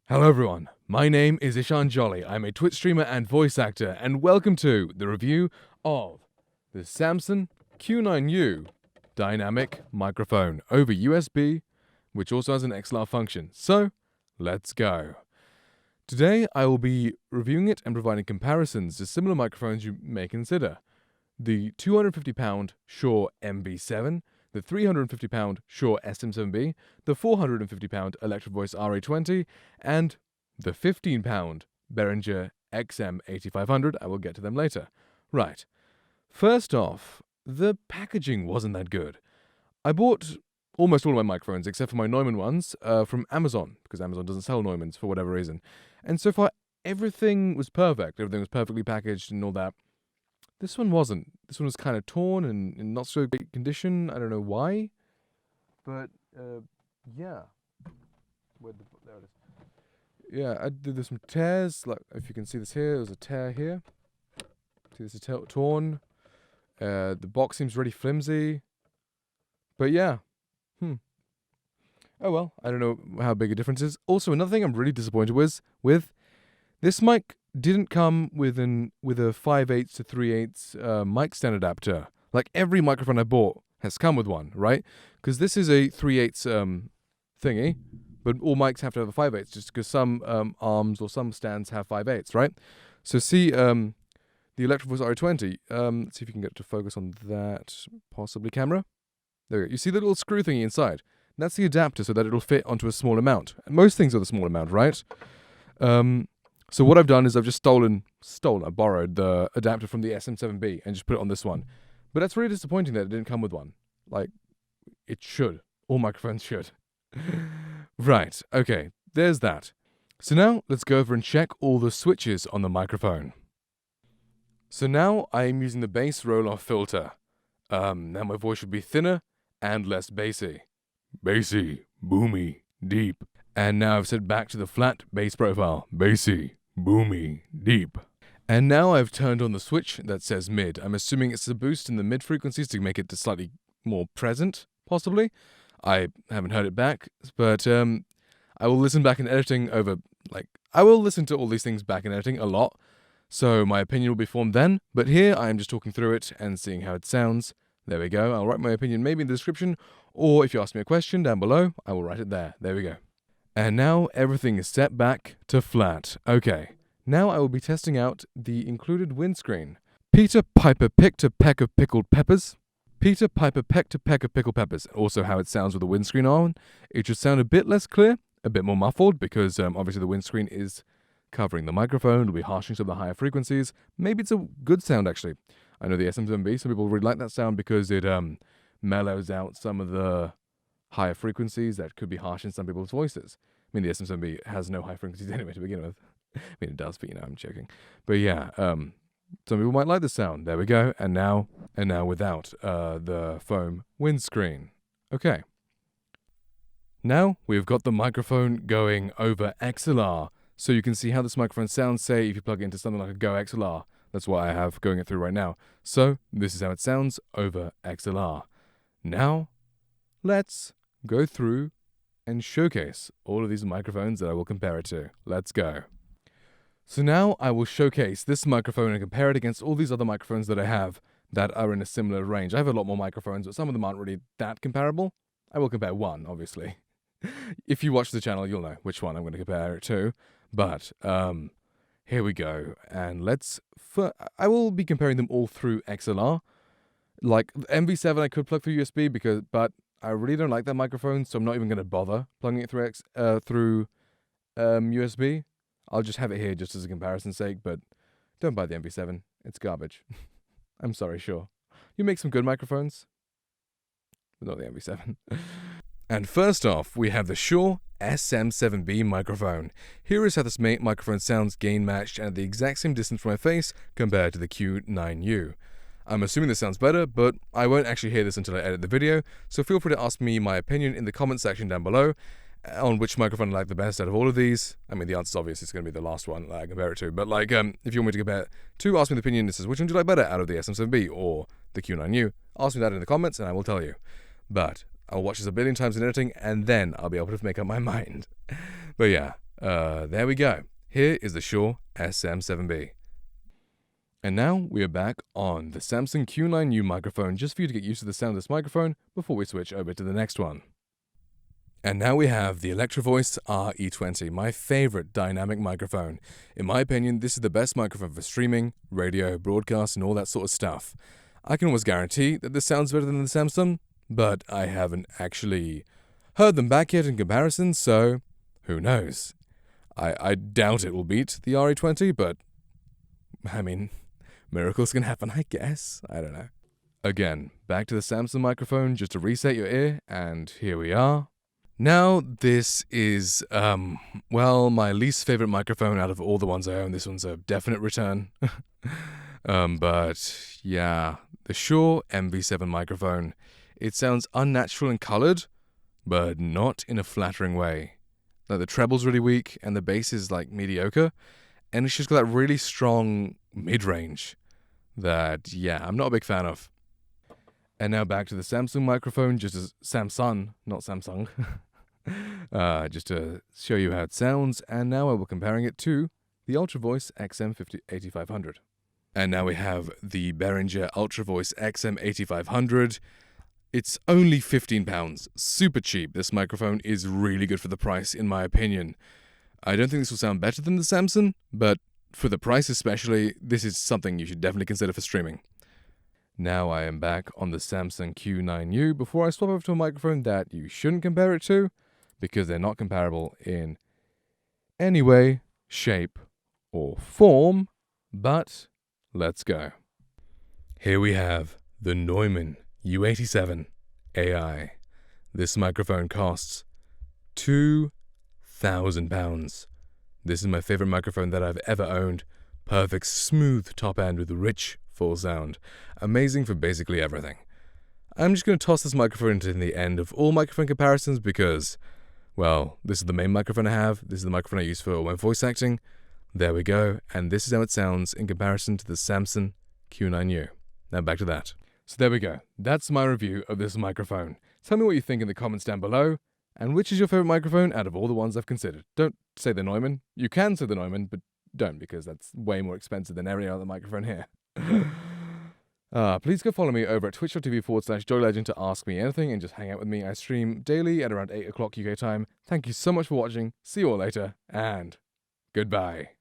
Hello everyone, my name is Ishan Jolly, I'm a Twitch streamer and voice actor, and welcome to the review of the Samson Q9U dynamic microphone over USB, which also has an XLR function. So, let's go. Today I will be reviewing it and providing comparisons to similar microphones you may consider. The £250 Shure MV7, the £350 Shure SM7B, the £450 Electrovoice RE20, and the £15 Behringer XM8500. I will get to them later. Right. First off, the packaging wasn't that good. I bought almost all of my microphones, except for my Neumann ones, from Amazon, because Amazon doesn't sell Neumanns for whatever reason. And so far, everything was perfect. Everything was perfectly packaged and all that. This one wasn't. This one was kind of torn and in not so great condition. I don't know why. But, yeah. There it is. Yeah, there's some tears. Like, if you can see this here, there's a tear here. See, this is torn. The box seems really flimsy. But yeah. Oh well, I don't know how big a difference is. Also, another thing I'm really disappointed with this mic didn't come with a 5/8 to 3/8 mic stand adapter. Like every microphone I bought has come with one, right? Because this is a 3/8 thingy, but all mics have to have a 5/8 just because some arms or some stands have 5/8, right? So see the Electrovoice RE20. Let's see if you can get it to focus on that, possibly camera. There we go. You see the little screw thingy inside? That's the adapter so that it'll fit onto a small amount. Most things are the small amount, right? So what I've done is I've just I borrowed the adapter from the SM7B and just put it on this one. But that's really disappointing that it didn't come with one. Like, it should. All microphones should. Right, okay, there's that. So now, let's go over and check all the switches on the microphone. So now, I am using the bass roll-off filter. Now my voice should be thinner and less bassy. Bassy, boomy, deep. And now I've set back to the flat bass profile. Bassy, boomy, deep. And now I've turned on the switch that says mid. I'm assuming it's a boost in the mid frequencies to make it slightly more present, possibly. I haven't heard it back, but I will listen back in editing I will listen to all these things back in editing a lot, so my opinion will be formed then, but here I am just talking through it and seeing how it sounds. There we go. I'll write my opinion maybe in the description, or if you ask me a question down below, I will write it there. There we go. And now everything is set back to flat. Okay, now I will be testing out the included windscreen. Peter Piper picked a peck of pickled peppers. Peter Piper pecked a peck of pickled peppers. Also how it sounds with the windscreen on. It should sound a bit less clear, a bit more muffled, because obviously the windscreen is covering the microphone. It'll be harshing some of the higher frequencies. Maybe it's a good sound, actually. I know the SM7B, some people really like that sound because it mellows out some of the higher frequencies that could be harsh in some people's voices. I mean, the SM7B has no high frequencies anyway to begin with. I mean, it does, but I'm joking. But yeah, some people might like the sound. There we go. And now without the foam windscreen. Okay. Now we've got the microphone going over XLR, so you can see how this microphone sounds, say, if you plug it into something like a Go XLR. That's what I have going it through right now. So this is how it sounds over XLR. Now, let's go through and showcase all of these microphones that I will compare it to. Let's go. So now I will showcase this microphone and compare it against all these other microphones that I have that are in a similar range. I have a lot more microphones, but some of them aren't really that comparable. I will compare one, obviously. If you watch the channel, you'll know which one I'm going to compare it to. But here we go. And I will be comparing them all through XLR. Like the MV7 I could plug through USB but I really don't like that microphone, so I'm not even going to bother plugging it through USB. I'll just have it here just as a comparison's sake, but don't buy the MV7. It's garbage. I'm sorry, Shure. You make some good microphones, but not the MV7. And first off, we have the Shure SM7B microphone. Here is how this microphone sounds gain matched and at the exact same distance from my face compared to the Q9U. I'm assuming this sounds better, but I won't actually hear this until I edit the video, so feel free to ask me my opinion in the comment section down below on which microphone I like the best out of all of these. I mean, the answer's obvious, it's going to be the last one that I compare it to, but if you want me to compare two, ask me the opinion. This is which one do you like better out of the SM7B or the Q9U? Ask me that in the comments and I will tell you. But I'll watch this a billion times in editing and then I'll be able to make up my mind. But yeah, There we go. Here is the Shure SM7B. And now we are back on the Samson Q9U microphone, just for you to get used to the sound of this microphone before we switch over to the next one. And now we have the Electrovoice RE20, my favorite dynamic microphone. In my opinion, this is the best microphone for streaming, radio, broadcast, and all that sort of stuff. I can almost guarantee that this sounds better than the Samsung, but I haven't actually heard them back yet in comparison, so who knows? I doubt it will beat the RE20, but I mean, miracles can happen, I guess. I don't know. Again, back to the Samsung microphone just to reset your ear, and here we are. Now, this is, well, my least favorite microphone out of all the ones I own. This one's a definite return. But, yeah, the Shure MV7 microphone. It sounds unnatural and colored, but not in a flattering way. Like, the treble's really weak, and the bass is, like, mediocre, and it's just got that really strong mid-range that, yeah, I'm not a big fan of. And now back to the Samsung microphone, just as Samsung, not Samsung, just to show you how it sounds. And now we're comparing it to the Ultravoice XM8500. And now we have the Behringer Ultravoice XM8500. It's only £15, super cheap. This microphone is really good for the price, in my opinion. I don't think this will sound better than the Samsung, but for the price especially, this is something you should definitely consider for streaming. Now I am back on the Samson Q9U before I swap over to a microphone that you shouldn't compare it to, because they're not comparable in any way, shape, or form, but let's go. Here we have the Neumann U87 Ai. This microphone costs £2,000. This is my favorite microphone that I've ever owned. Perfect, smooth top end with rich, full sound. Amazing for basically everything. I'm just going to toss this microphone into the end of all microphone comparisons because, well, this is the main microphone I have. This is the microphone I use for when voice acting. There we go. And this is how it sounds in comparison to the Samson Q9U. Now back to that. So there we go. That's my review of this microphone. Tell me what you think in the comments down below. And which is your favorite microphone out of all the ones I've considered? Don't say the Neumann. You can say the Neumann, but don't, because that's way more expensive than every other microphone here. Please go follow me over at twitch.tv/joylegend to ask me anything and just hang out with me. I stream daily at around 8 o'clock UK time. Thank you so much for watching. See you all later, and goodbye.